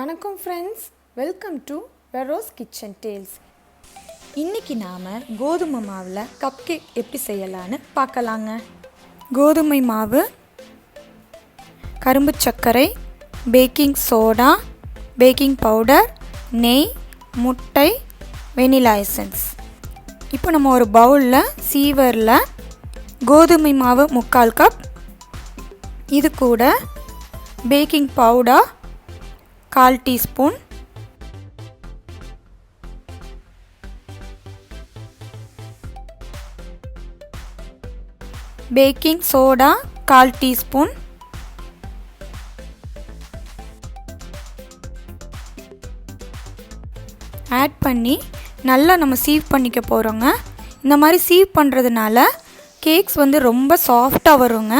வணக்கம் friends, welcome to Vero's kitchen tales. இன்றைக்கி நாம் கோதுமை மாவில் கப் கேக் எப்படி செய்யலான்னு பார்க்கலாங்க. கோதுமை மாவு, கரும்பு சர்க்கரை, பேக்கிங் சோடா, பேக்கிங் பவுடர், நெய், முட்டை, வெனிலா எசன்ஸ். இப்போ நம்ம ஒரு பவுலில் சீவரில் கோதுமை மாவு 3/4 கப், இது கூட baking powder 1/4 teaspoon, baking soda 1/4 teaspoon, add பண்ணி நல்லா நம்ம சீவ் பண்ணிக்க போகிறோங்க. இந்த மாதிரி சீவ் பண்ணுறதுனால கேக்ஸ் ரொம்ப சாஃப்டாக வருங்க.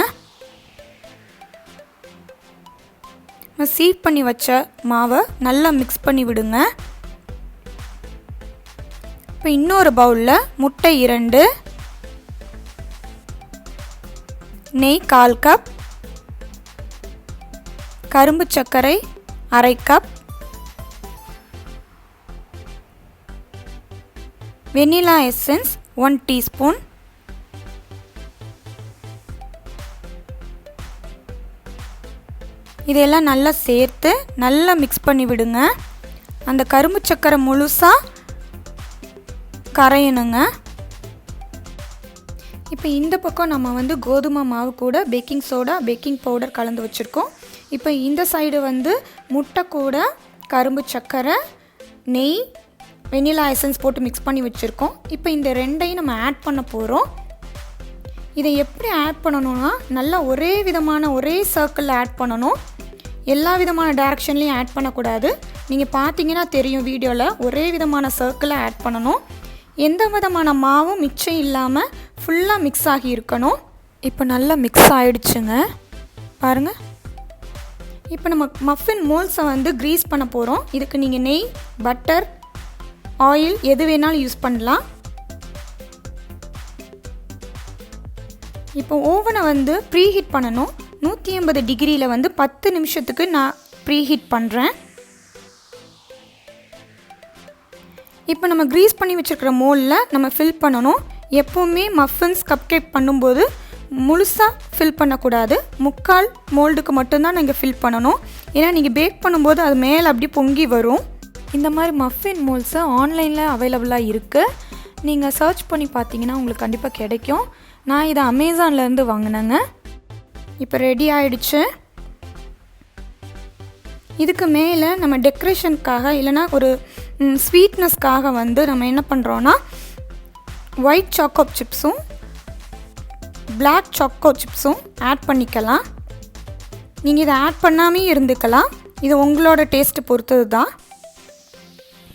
சீவ் பண்ணி வச்ச மாவை நல்லா மிக்ஸ் பண்ணி விடுங்க. இப்போ இன்னொரு பவுலில் முட்டை 2, நெய் 1/4 கப், கரும்பு சர்க்கரை 1/2 கப், வெனிலா எசன்ஸ் 1 டீஸ்பூன், இதெல்லாம் நல்லா சேர்த்து நல்லா மிக்ஸ் பண்ணி விடுங்க. அந்த கரும்பு சர்க்கரை முழுசாக கரையணுங்க. இப்போ இந்த பக்கம் நம்ம கோதுமை மாவு கூட பேக்கிங் சோடா, பேக்கிங் பவுடர் கலந்து வச்சுருக்கோம். இப்போ இந்த சைடு முட்டை கூட கரும்பு சர்க்கரை, நெய், வெனிலா எசன்ஸ் போட்டு மிக்ஸ் பண்ணி வச்சுருக்கோம். இப்போ இந்த ரெண்டையும் நம்ம ஆட் பண்ண போகிறோம். இதை எப்படி ஆட் பண்ணணும்னா நல்லா ஒரே சர்க்கிளில் ஆட் பண்ணணும். எல்லா விதமான டைரக்ஷன்லேயும் ஆட் பண்ணக்கூடாது. நீங்கள் பார்த்தீங்கன்னா தெரியும் வீடியோவில், ஒரே விதமான சர்க்கிளில் ஆட் பண்ணணும். எந்த விதமான மாவும் மிச்சம் இல்லாமல் ஃபுல்லாக மிக்ஸ் ஆகி இருக்கணும். இப்போ நல்லா மிக்ஸ் ஆகிடுச்சுங்க, பாருங்கள். இப்போ நம்ம மஃபின் மோல்ஸை க்ரீஸ் பண்ண போகிறோம். இதுக்கு நீங்கள் நெய், பட்டர், ஆயில் எது வேணாலும் யூஸ் பண்ணலாம். இப்போ ஓவனை ப்ரீஹீட் பண்ணணும். 180 டிகிரியில் 10 நிமிஷத்துக்கு நான் ப்ரீஹீட் பண்ணுறேன். இப்போ நம்ம க்ரீஸ் பண்ணி வச்சுருக்கிற மோல்டில் நம்ம ஃபில் பண்ணணும். எப்போவுமே மஃபின்ஸ் கப் கேக் பண்ணும்போது முழுசாக ஃபில் பண்ணக்கூடாது. 3/4 மோல்டுக்கு மட்டும்தான் நீங்கள் ஃபில் பண்ணணும். ஏன்னா நீங்கள் பேக் பண்ணும்போது அது மேலே அப்படி பொங்கி வரும். இந்த மாதிரி மஃபின் மோல்ஸு ஆன்லைனில் அவைலபிளாக இருக்குது. நீங்கள் சர்ச் பண்ணி பார்த்தீங்கன்னா உங்களுக்கு கண்டிப்பாக கிடைக்கும். நான் இதை அமேசான்லேருந்து வாங்கினேங்க. இப்போ ரெடி ஆகிடுச்சு. இதுக்கு மேலே நம்ம டெக்கரேஷனுக்காக இல்லைனா ஒரு ஸ்வீட்னஸ்க்காக நம்ம என்ன பண்ணுறோன்னா ஒயிட் சாக்கோ சிப்ஸும் பிளாக் சாக்கோ சிப்ஸும் ஆட் பண்ணிக்கலாம். நீங்கள் இதை ஆட் பண்ணாமே இருந்துக்கலாம். இது உங்களோட டேஸ்ட்டு பொறுத்தது தான்.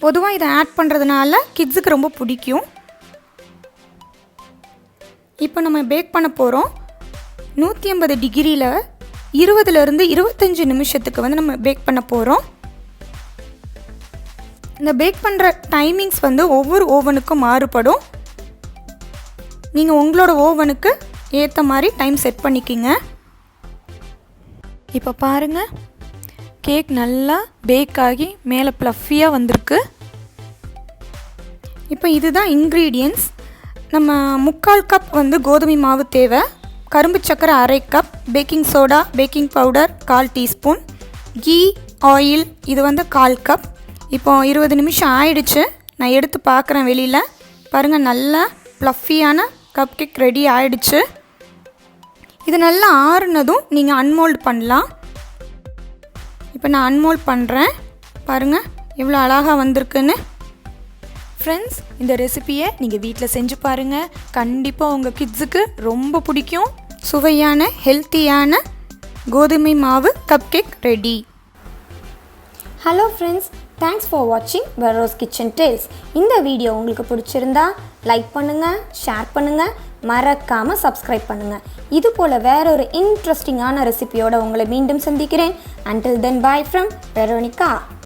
பொதுவாக இதை ஆட் பண்ணுறதுனால கிட்ஸுக்கு ரொம்ப பிடிக்கும். இப்போ நம்ம பேக் பண்ண போகிறோம். 180 டிகிரியில் 20லேருந்து 25 நிமிஷத்துக்கு நம்ம பேக் பண்ண போகிறோம். இந்த பேக் பண்ணுற டைமிங்ஸ் ஒவ்வொரு ஓவனுக்கும் மாறுபடும். நீங்கள் உங்களோட ஓவனுக்கு ஏற்ற மாதிரி டைம் செட் பண்ணிக்கிங்க. இப்போ பாருங்கள், கேக் நல்லா பேக் ஆகி மேலே ப்ளஃபியாக வந்திருக்கு. இப்போ இதுதான் இன்க்ரீடியன்ட்ஸ். நம்ம 3/4 கப் கோதுமை மாவு தேவை, கரும்பு சர்க்கரை 1/2 cup, baking soda, baking powder 1/4 teaspoon, ghee, oil இது 1/4 கப். இப்போ 20 நிமிஷம் ஆயிடுச்சு. நான் எடுத்து பார்க்குறேன் வெளியில். பாருங்கள், நல்லா ப்ளஃபியான கப் கேக் ரெடி ஆயிடுச்சு. இது நல்லா ஆறுனதும் நீங்கள் அன்மோல்ட் பண்ணலாம். இப்போ நான் அன்மோல்ட் பண்ணுறேன். பாருங்கள் எவ்வளோ அழகாக வந்திருக்குன்னு. ஃப்ரெண்ட்ஸ், இந்த ரெசிபியை நீங்கள் வீட்டில் செஞ்சு பாருங்கள். கண்டிப்பாக உங்கள் கிட்ஸுக்கு ரொம்ப பிடிக்கும். சுவையான ஹெல்த்தியான கோதுமை மாவு cup cake ready. Hello friends, thanks for வாட்சிங் வெரோஸ் கிச்சன் டேல்ஸ். இந்த வீடியோ உங்களுக்கு பிடிச்சிருந்தா லைக் பண்ணுங்கள், ஷேர் பண்ணுங்கள், மறக்காமல் சப்ஸ்கிரைப் பண்ணுங்கள். இது போல் வேறொரு இன்ட்ரெஸ்டிங்கான ரெசிபியோடு உங்களை மீண்டும் சந்திக்கிறேன். Until then, bye from Veronica.